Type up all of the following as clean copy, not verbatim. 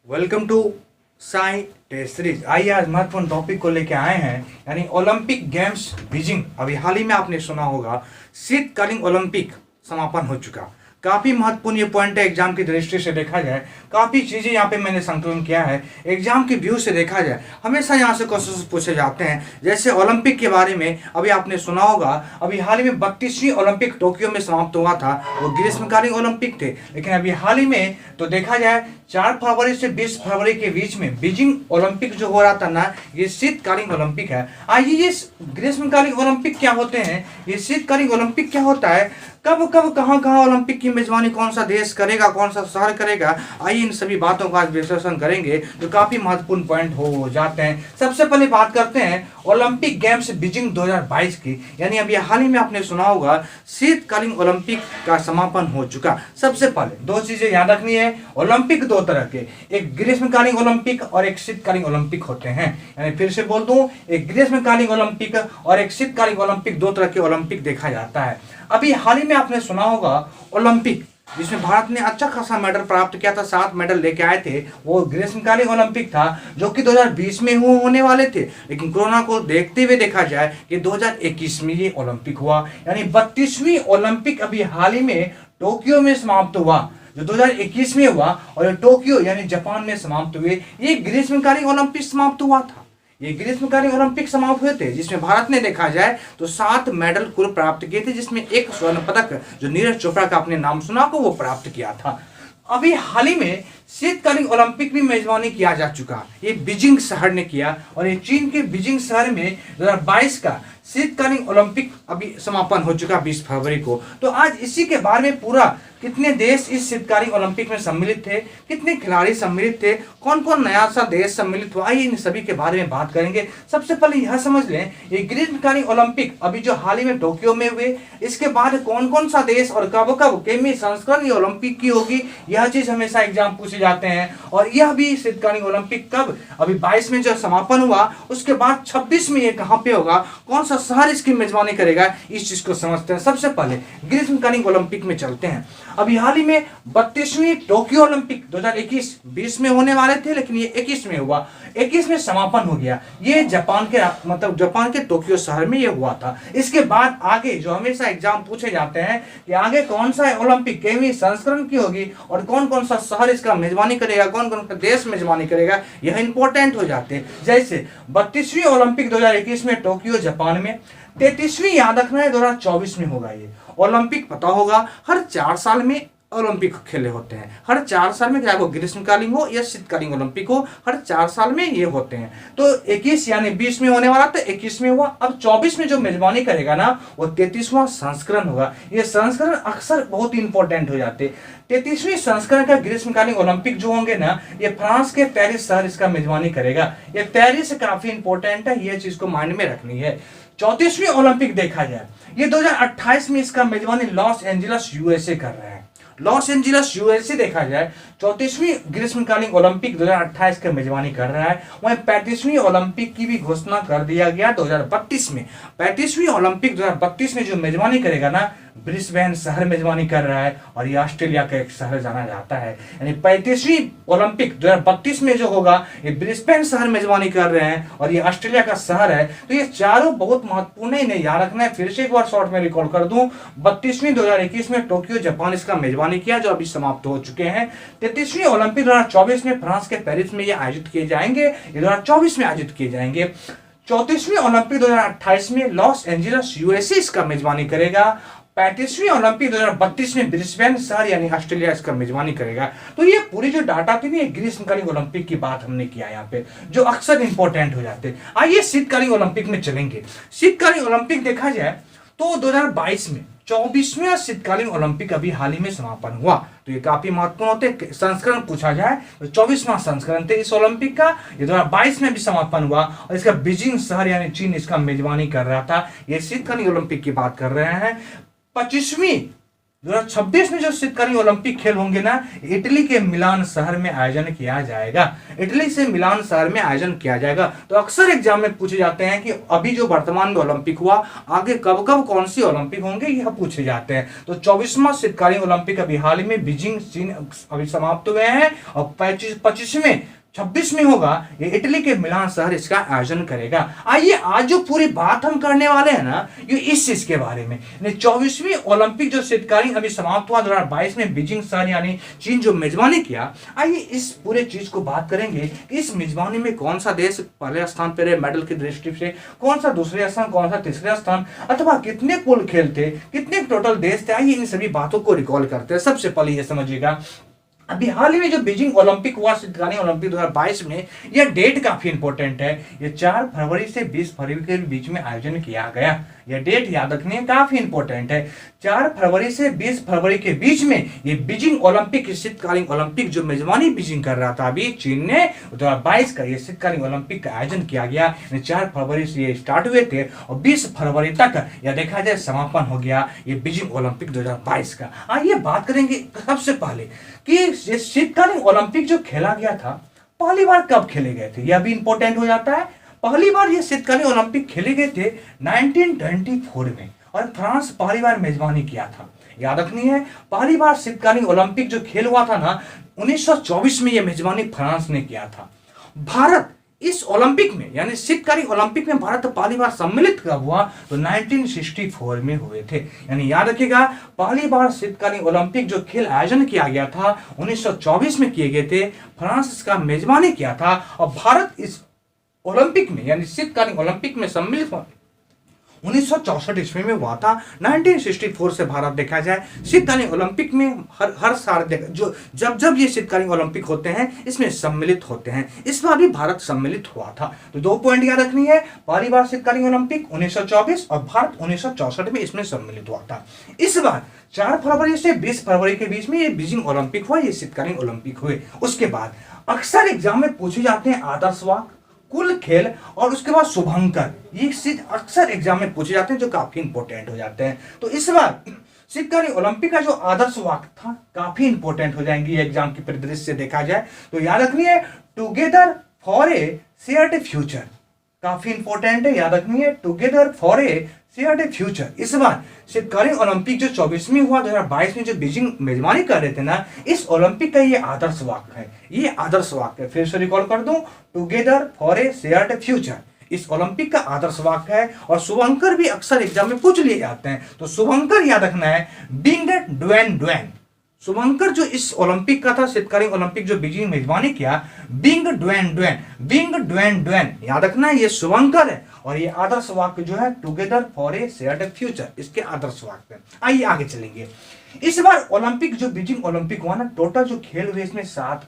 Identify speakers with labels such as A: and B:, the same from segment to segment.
A: Welcome to Sai test series. आइए आज महत्वपूर्ण टॉपिक को लेके आए हैं, यानी ओलंपिक गेम्स बीजिंग। अभी हाल ही में आपने सुना होगा शीतकालीन ओलंपिक समापन हो चुका। काफी महत्वपूर्ण ये पॉइंट है एग्जाम की दृष्टि से देखा जाए। काफी चीजें यहाँ पे मैंने संकलन किया है। एग्जाम के व्यू से देखा जाए हमेशा यहाँ से क्वेश्चन पूछे जाते हैं। जैसे ओलंपिक के बारे में अभी आपने सुना होगा, अभी हाल ही में 32वीं ओलंपिक टोक्यो में समाप्त हुआ था। वो ग्रीष्मकालीन ओलंपिक थे, लेकिन अभी हाल ही में तो देखा जाए 4 फरवरी से 20 फरवरी के बीच में बीजिंग ओलंपिक जो हो रहा था ना, ये शीतकालीन ओलंपिक है। आइए ये ग्रीष्मकालीन ओलंपिक क्या होते हैं, ये शीतकालीन ओलंपिक क्या होता है, कब कब कहाँ कहाँ ओलंपिक की मेजबानी कौन सा देश करेगा, कौन सा शहर करेगा। आइए इन सभी बातों का आज विश्लेषण करेंगे जो काफी महत्वपूर्ण पॉइंट हो जाते हैं। सबसे पहले बात करते हैं ओलंपिक गेम्स बीजिंग 2022 की, यानी अभी हाल ही में आपने सुना होगा शीतकालीन ओलंपिक का समापन हो चुका। सबसे पहले दो चीजें याद रखनी है, ओलंपिक दो तरह के, एक ग्रीष्मकालीन ओलंपिक और एक शीतकालीन ओलंपिक होते हैं। यानी फिर से बोल दूं, एक ग्रीष्मकालीन ओलंपिक और एक शीतकालीन ओलंपिक, दो तरह के ओलंपिक देखा जाता है। अभी हाल ही में आपने सुना होगा ओलंपिक जिसमें भारत ने अच्छा खासा मेडल प्राप्त किया था, 7 मेडल लेके आए थे, वो ग्रीष्मकालीन ओलंपिक था जो कि 2020 में होने वाले थे। लेकिन कोरोना को देखते हुए देखा जाए कि 2021 में ये ओलंपिक हुआ, यानी 32वीं ओलंपिक अभी हाल ही में टोक्यो में समाप्त हुआ, जो 2021 में हुआ। और टोक्यो यानी जापान में समाप्त हुए, ये ग्रीष्मकालीन ओलंपिक समाप्त हुआ था। ये ग्रीष्मकालीन ओलंपिक समाप्त हुए थे जिसमें भारत ने देखा जाए तो 7 मेडल कुल प्राप्त किए थे, जिसमें एक स्वर्ण पदक जो नीरज चोपड़ा का आपने नाम सुना को वो प्राप्त किया था। अभी हाल ही में शीतकालीन ओलंपिक भी मेजबानी किया जा चुका, ये बीजिंग शहर ने किया। और ये चीन के बीजिंग शहर में 2022 का शीतकालीन ओलंपिक अभी समापन हो चुका 20 फरवरी को। तो आज इसी के बारे में पूरा कितने देश इस शीतकालीन ओलंपिक में सम्मिलित थे, कितने खिलाड़ी सम्मिलित थे, कौन कौन नया सा देश सम्मिलित हुआ, आइए इन सभी के बारे में बात करेंगे। सबसे पहले यह समझ लें, ये ग्रीष्मकालीन ओलंपिक अभी जो हाल ही में टोक्यो में हुए, इसके बाद कौन कौन सा देश और कब कब केमी संस्करण ये ओलंपिक की होगी, यह चीज हमेशा एग्जाम पूछे जाते हैं। और यह भी शीतकालीन ओलंपिक कब, अभी 22 में जो समापन हुआ उसके बाद 26 में ये कहां पे होगा, कौन सा शहर इसकी मेजबानी करेगा, इस चीज को समझते हैं। सबसे पहले ग्रीष्मकालीन ओलंपिक में चलते हैं। अभी हाल ही में 32वीं टोक्यो ओलंपिक 2021 20 में होने वाले थे, लेकिन ये 21 में हुआ, 21 में समापन हो गया। ये जापान के मतलब जापान के टोक्यो शहर में ये हुआ था। इसके बाद आगे जो हमेशा एग्जाम पूछे जाते हैं कि आगे कौन सा ओलंपिक केवी संस्करण की होगी और कौन कौन सा शहर इसका मेजबानी करेगा, कौन कौन सा देश मेजबानी करेगा, यह इंपॉर्टेंट हो जाते हैं। जैसे 32वीं ओलंपिक 2021 में टोक्यो जापान में, 33वीं याद रखना है 2024 में होगा। ये ओलंपिक पता होगा हर 4 साल में ओलंपिक खेले होते हैं, हर 4 साल में, चाहे वो ग्रीष्मकालीन हो या शीतकालीन ओलंपिक हो, हर 4 साल में ये होते हैं। तो 21 यानी 20 में होने वाला था, 21 में हुआ। अब 24 में जो मेजबानी करेगा ना, वो 33वां संस्करण होगा। ये संस्करण अक्सर बहुत इंपॉर्टेंट हो जाते। 33वीं संस्करण का ग्रीष्मकालीन ओलंपिक जो होंगे ना, ये फ्रांस के पेरिस शहर इसका मेजबानी करेगा। ये पेरिस काफी इंपॉर्टेंट है, ये चीज को माइंड में रखनी है। 34वीं ओलंपिक देखा जाए, ये 2028 में इसका मेजबानी लॉस एंजलिस यूएसए कर रहे हैं। लॉस एंजलिस यूएसए देखा जाए 34वीं ग्रीष्मकालीन ओलंपिक 2028 का मेजबानी कर रहा है। वहीं 35वीं ओलंपिक की भी घोषणा कर दिया गया 2032 में। 35वीं ओलंपिक 2032 में जो मेजबानी करेगा ना, ब्रिस्बेन शहर मेजबानी कर रहा है, और ये ऑस्ट्रेलिया का एक शहर जाना जाता है। यानी 35वीं ओलंपिक 2032 में जो होगा, ये ब्रिस्बेन शहर मेजबानी कर रहे हैं और ये ऑस्ट्रेलिया का शहर है। तो ये चारों बहुत महत्वपूर्ण है, इन्हें याद रखना है। फिर से एक बार शॉर्ट में रिकॉल कर दूं, 32वीं 2021 में टोक्यो जापान इसका मेजबानी किया, जो अभी समाप्त हो चुके हैं। 33वीं ओलंपिक 2024 में फ्रांस के पेरिस में ये आयोजित किए जाएंगे, ये 2024 में आयोजित किए जाएंगे। 34वीं ओलंपिक 2028 में लॉस एंजलिस यूएसए इसका मेजबानी करेगा। 35वीं ओलंपिक 2032 में ब्रिस्बेन शहर यानी ऑस्ट्रेलिया इसका मेजबानी करेगा। तो ये पूरी जो डाटा थी ना, ग्रीष्मकालीन ओलंपिक की बात हमने किया यहाँ पे, जो अक्सर इंपॉर्टेंट हो जाते हैं। आइए शीतकालीन ओलंपिक में चलेंगे। शीतकालीन ओलंपिक देखा जाए तो 2022 में 24वें शीतकालीन ओलंपिक अभी हाल ही में समापन हुआ। तो ये काफी महत्वपूर्ण होते। संस्करण पूछा जाए तो 24वां संस्करण थे इस ओलंपिक का, ये 2022 में भी समापन हुआ और इसका बीजिंग शहर यानी चीन इसका मेजबानी कर रहा था। ये शीतकालीन ओलंपिक की बात कर रहे हैं। 25वीं 2026 में जो शीतकालीन ओलंपिक खेल होंगे ना, इटली के मिलान शहर में आयोजन किया जाएगा। इटली से मिलान शहर में आयोजन किया जाएगा। तो अक्सर एग्जाम में पूछे जाते हैं कि अभी जो वर्तमान में ओलंपिक हुआ, आगे कब कब कौन सी ओलंपिक होंगे, यह पूछे जाते हैं। तो 24वां शीतकालीन ओलंपिक अभी हाल ही में बीजिंग चीन अभी समाप्त हुए हैं, और 26 में होगा, ये इटली के मिलान शहर इसका आयोजन करेगा। आइए आज जो पूरी बात हम करने वाले हैं ना, ये इस चीज के बारे में। 24वीं ओलंपिक जो शीतकालीन अभी समाप्त हुआ 2022 में बीजिंग शहर यानी चीन जो मेजबानी किया, आइए इस पूरे चीज को बात करेंगे कि इस मेजबानी में कौन सा देश पहले स्थान पर है मेडल की दृष्टि से, कौन सा दूसरे स्थान, कौन सा तीसरे स्थान, अथवा कितने कुल खेल थे, कितने टोटल देश थे। आइए इन सभी बातों को रिकॉल करते हैं। सबसे पहले ये समझिएगा, अभी हाल ही में जो बीजिंग ओलंपिक हुआ शीतकालीन ओलंपिक 2022 में, यह डेट काफी इंपॉर्टेंट है। ये 4 फरवरी से 20 फरवरी के बीच में आयोजन किया गया। यह डेट याद रखनी है, काफी इंपॉर्टेंट है। 4 फरवरी से 20 फरवरी के बीच में ये बीजिंग ओलंपिक शीतकालीन ओलंपिक जो मेजबानी बीजिंग कर रहा था, अभी चीन ने 2022 का ये शीतकालीन ओलंपिक का आयोजन किया गया। 4 फरवरी से ये स्टार्ट हुए थे और 20 फरवरी तक यह देखा जाए समापन हो गया ये बीजिंग ओलंपिक 2022 का। आइए बात करेंगे सबसे पहले कि ये शीतकालीन ओलंपिक जो खेला गया था, पहली बार कब खेले गए थे, यह भी इंपॉर्टेंट हो जाता है। पहली बार ये शीतकालीन ओलंपिक खेले गए थे 1924 में, और फ्रांस पहली बार मेजबानी किया था। याद रखनी है, पहली बार शीतकालीन ओलंपिक जो खेल हुआ था ना 1924 में, यह मेजबानी फ्रांस ने किया था। भारत इस ओलंपिक में यानी शीतकालीन ओलंपिक में भारत पहली बार सम्मिलित कब हुआ, तो 1964 में हुए थे। यानी याद रखिएगा, पहली बार शीतकालीन ओलंपिक जो खेल आयोजन किया गया था 1924 में किए गए थे, फ्रांस इसका मेजबानी किया था। और भारत इस ओलंपिक में यानी शीतकालीन ओलंपिक में सम्मिलित 1964 ईस्वी में हुआ था। 1964 से भारत देखा जाए शीतकालीन ओलंपिक में हर साल जो जब ये शीतकालीन ओलंपिक होते हैं इसमें सम्मिलित होते हैं। इस बार भी भारत सम्मिलित हुआ था। तो 2 पॉइंट याद रखनी है, पहली बार शीतकालीन ओलंपिक 1924 और भारत 1964 में इसमें सम्मिलित हुआ था। इस बार 4 फरवरी से 20 फरवरी के बीच में ये बीजिंग ओलंपिक हुआ, ये शीतकालीन ओलंपिक हुए। उसके बाद अक्सर एग्जाम में पूछे जाते हैं आदर्श वाक्य, कुल खेल और उसके बाद शुभंकर। ये चीज अक्सर एग्जाम में पूछे जाते हैं जो काफी इंपॉर्टेंट हो जाते हैं। तो इस बार शीतकालीन ओलंपिक का जो आदर्श वाक्य था काफी इंपॉर्टेंट हो जाएंगे एग्जाम की परिदृश्य से देखा जाए। तो याद रखनी है, together for a shared future, काफी इंपॉर्टेंट है, याद रखनी है, together for a shared future. इस बार शीतकालीन ओलंपिक जो 24वीं हुआ 2022 में जो बीजिंग मेजबानी कर रहे थे ना, इस ओलंपिक का ये आदर्श वाक्य है। ये आदर्श वाक्य है, फिर से रिकॉर्ड कर दूं, together for a shared future इस ओलंपिक का आदर्श वाक्य है। और शुभंकर भी अक्सर एग्जाम में पूछ लिए जाते हैं। तो शुभंकर याद रखना है, बिंग ड्वेन ड्वेन। शुभंकर जो इस ओलंपिक का था शीतकालीन ओलंपिक जो बीजिंग मेजबानी किया, Bing Dwen Dwen, Bing Dwen Dwen, याद रखना है ये शुभंकर है। और ये आदर्श वाक्य जो है together for a shared future, इसके आदर्श वाक्य। आइए आगे चलेंगे। इस बार ओलंपिक जो बीजिंग ओलंपिक हुआ ना, टोटल जो खेल हुए इसमें 7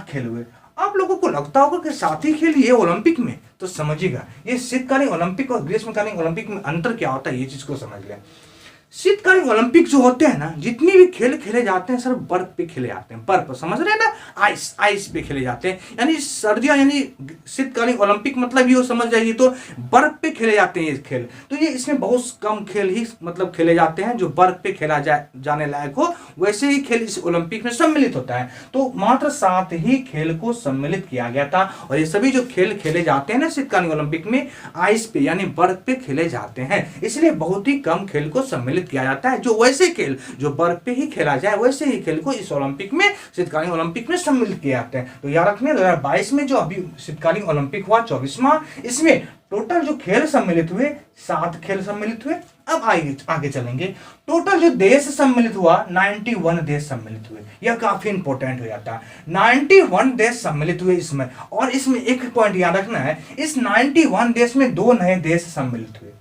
A: खेल हुए। आप लोगों को लगता होगा कि 7 ही खेल ये ओलंपिक में, तो समझिएगा ये शीतकालीन ओलंपिक और ग्रीष्मकालीन ओलंपिक में अंतर क्या होता है, ये चीज को समझ लें। शीतकालीन ओलंपिक जो होते हैं ना, जितने भी खेल खेले जाते हैं सर बर्फ पे खेले जाते हैं। बर्फ समझ रहे हैं ना, आइस पे खेले जाते हैं। यानी सर्दियां यानी शीतकालीन ओलंपिक मतलब ये समझ जाइए तो बर्फ पे खेले जाते हैं ये खेल। तो ये इसमें बहुत कम खेल ही मतलब खेले जाते हैं जो बर्फ पे खेला जाने लायक हो, वैसे ही खेल इस ओलंपिक में सम्मिलित होता है। तो मात्र 7 ही खेल को सम्मिलित किया गया था। और ये सभी जो खेल खेले जाते हैं ना शीतकालीन ओलंपिक में, आइस पे यानी बर्फ पे खेले जाते हैं, इसलिए बहुत ही कम खेल को सम्मिलित किया जाता है। जो वैसे खेल जो बर्फ पे ही खेला जाए वैसे ही खेल को इस ओलंपिक में शीतकालीन ओलंपिक में सम्मिलित किया जाते हैं। तो याद रखने 2022 में जो अभी शीतकालीन ओलंपिक हुआ 24वां, इसमें टोटल जो खेल सम्मिलित हुए 7 खेल सम्मिलित हुए। अब आगे चलेंगे। टोटल जो देश सम्मिलित हुआ 91 देश सम्मिलित हुए। यह काफी इंपॉर्टेंट हो जाता है, 91 देश सम्मिलित हुए इसमें। और इसमें एक पॉइंट याद रखना है, इस 91 देश में 2 नए देश सम्मिलित हुए।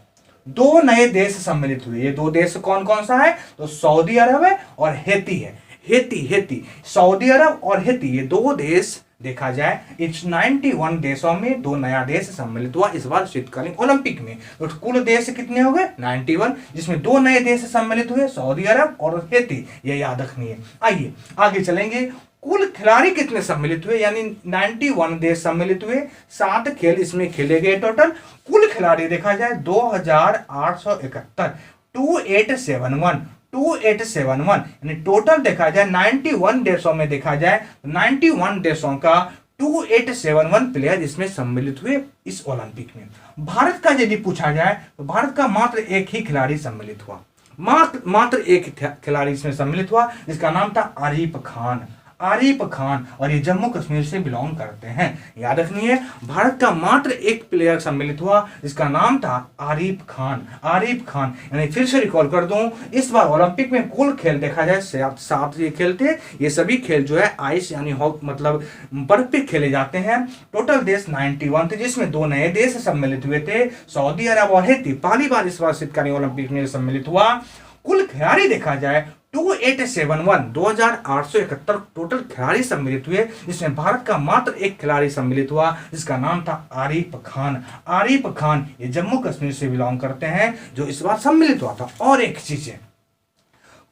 A: 2 नए देश सम्मिलित हुए। ये 2 देश कौन कौन सा है, तो सऊदी अरब है और हेती है। हेती सऊदी अरब और हेती, ये 2 देश देखा जाए इस 91 देशों में 2 नया देश सम्मिलित हुआ इस बार शीतकालीन ओलंपिक में। तो कुल देश कितने हो गए 91, जिसमें 2 नए देश सम्मिलित हुए, सऊदी अरब और हेती, ये याद रखनी है। आइए आगे चलेंगे। कुल खिलाड़ी कितने सम्मिलित हुए, यानी 91 देश सम्मिलित हुए, 7 खेल इसमें खेले गए। टोटल कुल खिलाड़ी देखा जाए 2871, 2871, यानी टोटल देखा जाए 91 देशों में देखा जाए 91 देशों का 2871 प्लेयर इसमें सम्मिलित हुए इस ओलंपिक में। भारत का यदि पूछा जाए तो भारत का मात्र एक ही खिलाड़ी सम्मिलित हुआ, मात्र एक खिलाड़ी इसमें सम्मिलित हुआ, जिसका नाम था आरिफ खान। आरिफ खान, और ये जम्मू कश्मीर से बिलोंग करते हैं। याद रखिए, भारत का मात्र एक प्लेयर सम्मिलित हुआ जिसका नाम था आरिफ खान। आरिफ खान, यानी फिर से रिकॉल कर दूं, इस बार ओलंपिक में कुल खेल देखा जाए सात ये खेल थे। ये सभी खेल जो है आइस यानी मतलब बर्फ पे खेले जाते हैं। टोटल देश 91 थे, जिसमें 2 नए देश सम्मिलित हुए थे, सऊदी अरब और हैती। पहली बार इस बार शीतकालीन ओलंपिक में सम्मिलित हुआ। कुल खिलाड़ी देखा जाए 2871 टोटल खिलाड़ी सम्मिलित हुए, जिसमें भारत का मात्र एक खिलाड़ी सम्मिलित हुआ जिसका नाम था आरिफ खान। आरिफ खान ये जम्मू कश्मीर से बिलोंग करते हैं, जो इस बार सम्मिलित हुआ था। और एक चीज है,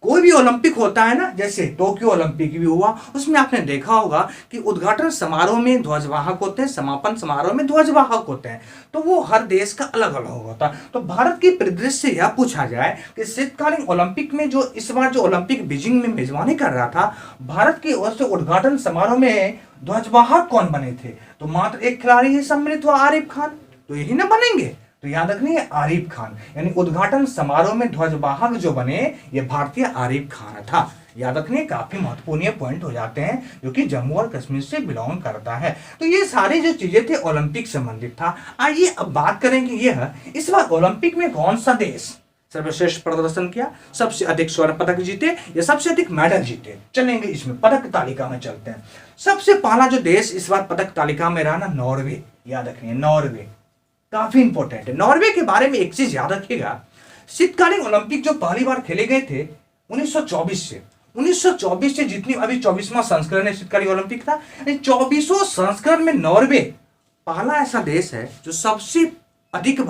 A: कोई भी ओलंपिक होता है ना, जैसे टोक्यो ओलंपिक भी हुआ, उसमें आपने देखा होगा कि उद्घाटन समारोह में ध्वजवाहक होते हैं, समापन समारोह में ध्वजवाहक होते हैं, तो वो हर देश का अलग अलग होता है। तो भारत की परिदृश्य से यह पूछा जाए कि शीतकालीन ओलंपिक में जो इस बार जो ओलंपिक बीजिंग में मेजबानी कर रहा था, भारत की ओर से उद्घाटन समारोह में ध्वजवाहक कौन बने थे? तो मात्र एक खिलाड़ी ही सम्मिलित हुआ, आरिफ खान, तो यही ना बनेंगे। तो याद रखनी है आरिफ खान, यानी उद्घाटन समारोह में ध्वजवाहक जो बने ये भारतीय आरिफ खान था। याद रखने काफी महत्वपूर्ण पॉइंट हो जाते हैं, जो कि जम्मू और कश्मीर से बिलोंग करता है। तो ये सारी जो चीजें थे ओलंपिक संबंधित था। आइए अब बात करेंगे यह, इस बार ओलंपिक में कौन सा देश सर्वश्रेष्ठ प्रदर्शन किया, सबसे अधिक स्वर्ण पदक जीते या सबसे अधिक मेडल जीते। चलेंगे इसमें पदक तालिका में चलते हैं। सबसे पहला जो देश इस बार पदक तालिका में रहा ना, नॉर्वे। याद रखिए नॉर्वे काफी इंपॉर्टेंट है। नॉर्वे के बारे में एक चीज याद रखिएगा, शीतकालीन ओलंपिक जो पहली बार खेले गए थे 1924 से जितनी अभी 24वां संस्करण है शीतकालीन ओलंपिक था, 24वें संस्करण में नॉर्वे पहला ऐसा देश है जो सबसे अधिक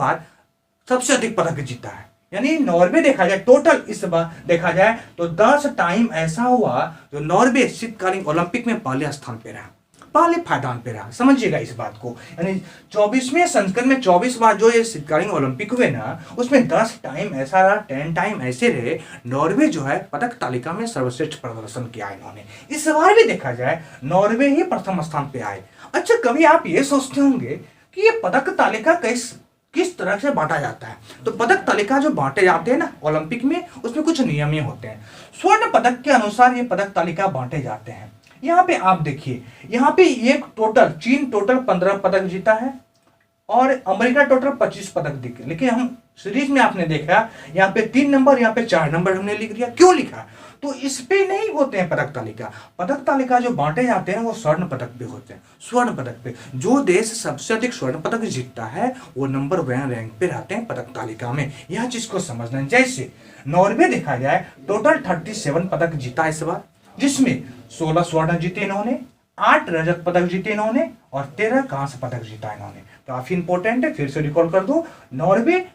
A: पदक जीता है। यानी नॉर्वे देखा जाए टोटल इस बार देखा जाए तो 10 टाइम ऐसा हुआ जो नॉर्वे शीतकालीन ओलंपिक में पहले स्थान पे रहा, पहले पायदान पे रहा। समझिएगा इस बात को, यानी 24वें संस्करण में 24 बार जो ये शीतकालीन ओलंपिक हुए ना, उसमें 10 टाइम ऐसा रहा, 10 टाइम ऐसे रहे। नॉर्वे जो है पदक तालिका में सर्वश्रेष्ठ प्रदर्शन किया इन्होंने। इस बार भी देखा जाए नॉर्वे ही प्रथम स्थान पे आए। अच्छा, कभी आप ये सोचते होंगे कि ये पदक तालिका किस तरह से बांटा जाता है? तो पदक तालिका जो बांटे जाते हैं ना ओलंपिक में, उसमें कुछ नियम होते हैं। स्वर्ण पदक के अनुसार ये पदक तालिका बांटे जाते हैं। यहाँ पे आप देखिए, यहाँ पे ये चीन टोटल 15 पदक जीता है और अमेरिका टोटल 25 पदक जीते। लेकिन हम सीरीज में आपने देखा यहाँ पे 3 नंबर, यहाँ पे 4 नंबर हमने लिख दिया। क्यों लिखा? तो इस पे नहीं होते हैं पदक तालिका। पदक तालिका जो बांटे जाते हैं वो स्वर्ण पदक पे होते हैं। स्वर्ण पदक पे जो देश सबसे अधिक स्वर्ण पदक जीतता है वो नंबर 1 रैंक पे रहते हैं पदक तालिका में। यह चीज को समझना है। जैसे नॉर्वे देखा जाए टोटल 37 पदक जीता इस बार, जिसमें 16 स्वर्ण जीते इन्होंने, 8 रजत पदक जीते इन्होंने और 13 कांस्य पदक जीता इन्होंने। काफी इंपॉर्टेंट है, फिर से रिकॉल कर दो। नॉर्वे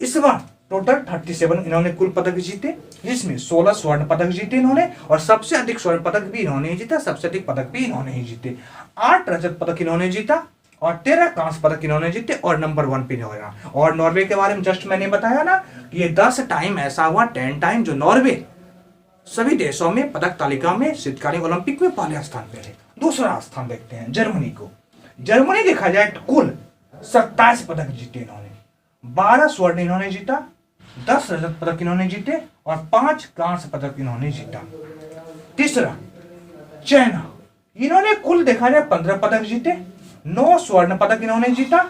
A: इस बार टोटल 37 इन्होंने कुल पदक जीते, जिसमें 16 स्वर्ण पदक जीते इन्होंने और सबसे अधिक स्वर्ण पदक भी इन्होंने ही जीता, सबसे अधिक पदक भी इन्होंने ही जीते। 8 रजत पदक इन्होंने जीता और 13 कांस्य पदक इन्होंने जीते और नंबर 1 पे इन्होंने। और नॉर्वे के बारे में जस्ट मैंने बताया ना कि ये 10 टाइम ऐसा हुआ, 10 टाइम जो नॉर्वे सभी देशों में पदक तालिका में शीतकालीन ओलंपिक में पहले स्थान पे है। दूसरा स्थान देखते हैं जर्मनी को। जर्मनी देखा जाए तो कुल 27 पदक जीते इन्होंने, 12 स्वर्ण इन्होंने जीता, 10 रजत पदक इन्होंने जीते और 5 कांस्य पदक इन्होंने जीता। तीसरा चाइना, इन्होंने कुल देखा जाए 15 पदक जीते, 9 स्वर्ण पदक इन्होंने जीता,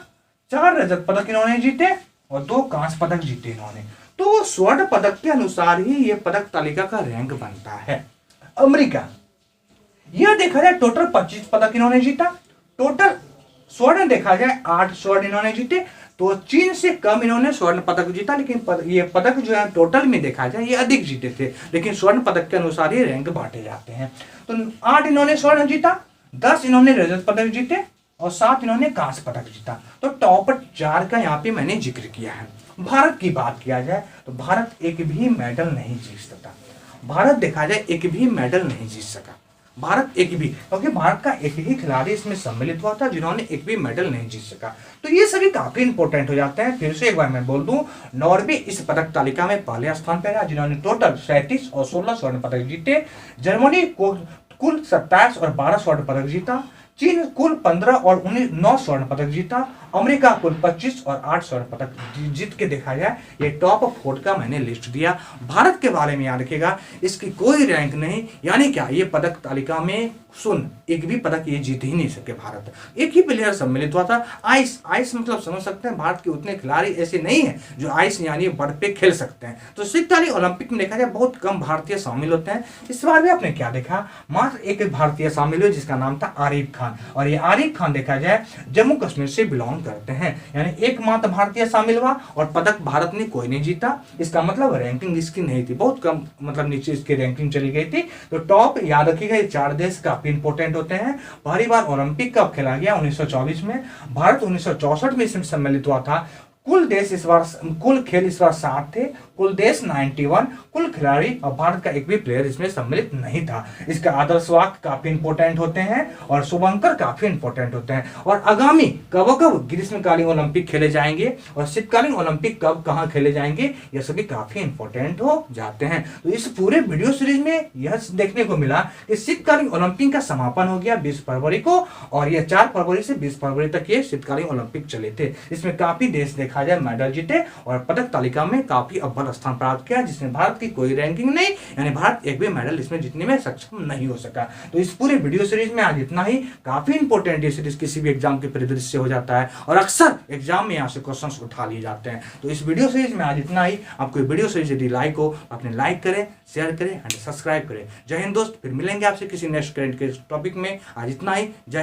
A: 4 रजत पदक इन्होंने जीते और 2 कांस्य पदक जीते इन्होंने। तो स्वर्ण पदक के अनुसार ही यह पदक तालिका का रैंक बनता है। अमेरिका, यह देखा जाए टोटल 25 पदक इन्होंने जीता, टोटल स्वर्ण देखा जाए 8 स्वर्ण इन्होंने जीते, तो चीन से कम इन्होंने स्वर्ण पदक जीता। लेकिन ये पदक जो है टोटल में देखा जाए ये अधिक जीते थे, लेकिन स्वर्ण पदक के अनुसार ये रैंक बांटे जाते हैं। तो 8 इन्होंने स्वर्ण जीता, 10 इन्होंने रजत पदक जीते और 7 इन्होंने कांस्य पदक जीता। तो टॉप 4 का यहाँ पे मैंने जिक्र किया है। भारत की बात किया जाए तो भारत एक भी मेडल नहीं जीत सका। भारत देखा जाए एक भी मेडल नहीं जीत सका। भारत एक भी, क्योंकि भारत का एक ही खिलाड़ी इसमें सम्मिलित हुआ था जिन्होंने एक भी मेडल नहीं जीत सका। तो ये सभी काफी इंपॉर्टेंट हो जाते हैं। फिर से एक बार मैं बोल दूं, नॉर्वे इस पदक तालिका में पहले स्थान पर रहा जिन्होंने टोटल 37 और 16 स्वर्ण पदक जीते। जर्मनी को कुल 27 और 12 स्वर्ण पदक जीता। चीन कुल 15 और 9 स्वर्ण पदक जीता। अमेरिका कुल 25 और 8 स्वर्ण पदक जीत के देखा जाए। ये टॉप 4 का मैंने लिस्ट दिया। भारत के बारे में याद रखिएगा, इसकी कोई रैंक नहीं, यानी क्या ये पदक तालिका में एक भी पदक ये जीत ही नहीं सके। भारत एक ही प्लेयर सम्मिलित हुआ था। आइस मतलब समझ सकते हैं, भारत के उतने खिलाड़ी ऐसे नहीं है जो आइस यानी बर्फ पे खेल सकते हैं। तो शीतकालीन ओलंपिक में देखा जाए बहुत कम भारतीय शामिल होते हैं। इस बार भी आपने क्या देखा, मात्र एक भारतीय शामिल हुए जिसका नाम था आरिफ खान। और ये आरिफ खान देखा जाए जम्मू कश्मीर से बिलोंग करते हैं, यानी एकमात्र भारतीय शामिल हुआ और पदक भारत ने कोई नहीं जीता। इसका मतलब रैंकिंग इसकी नहीं थी, बहुत कम मतलब नीचे इसकी रैंकिंग चली गई थी। तो टॉप याद रखिएगा, ये 4 देश काफी इंपॉर्टेंट होते हैं। पहली बार ओलंपिक कब खेला गया, 1924 में। भारत 1964 में इसमें सम्मिलित हुआ था। कुल खेल इस बार 7 थे, कुल देश 91, कुल खिलाड़ी और भारत का एक भी प्लेयर इसमें सम्मिलित नहीं था। इसका आदर्श वाक्य काफी इंपॉर्टेंट होते हैं और शुभंकर काफी इंपॉर्टेंट होते हैं। और आगामी कब ग्रीष्मकालीन ओलंपिक खेले जाएंगे और शीतकालीन ओलंपिक कब कहाँ खेले जाएंगे, ये सभी काफी इंपॉर्टेंट हो जाते हैं। तो इस पूरे वीडियो सीरीज में यह देखने को मिला कि शीतकालीन ओलंपिक का समापन हो गया 20 फरवरी को, और यह 4 फरवरी से 20 फरवरी तक ये शीतकालीन ओलंपिक चले थे। इसमें काफी देश देखा जाए मेडल जीते और पदक तालिका में काफी अव्वल स्थान प्राप्त किया, जिसमें भारत की कोई रैंकिंग नहीं, यानी भारत एक भी मेडल इसमें जीतने में सक्षम नहीं हो सका। तो इस पूरे वीडियो सीरीज में आज इतना ही। काफी इंपॉर्टेंट ये सीरीज किसी भी एग्जाम के परिदृश्य से हो जाता है और अक्सर एग्जाम में यहाँ से क्वेश्चंस उठा लिए जाते हैं। तो इस वीडियो सीरीज में आज इतना ही। आपको वीडियो सीरीज यदि लाइक हो अपने लाइक करें, शेयर करें एंड सब्सक्राइब करें। जय हिंद दोस्त, फिर मिलेंगे आपसे किसी नेक्स्ट करंट के टॉपिक में। आज इतना ही। जय हिंद।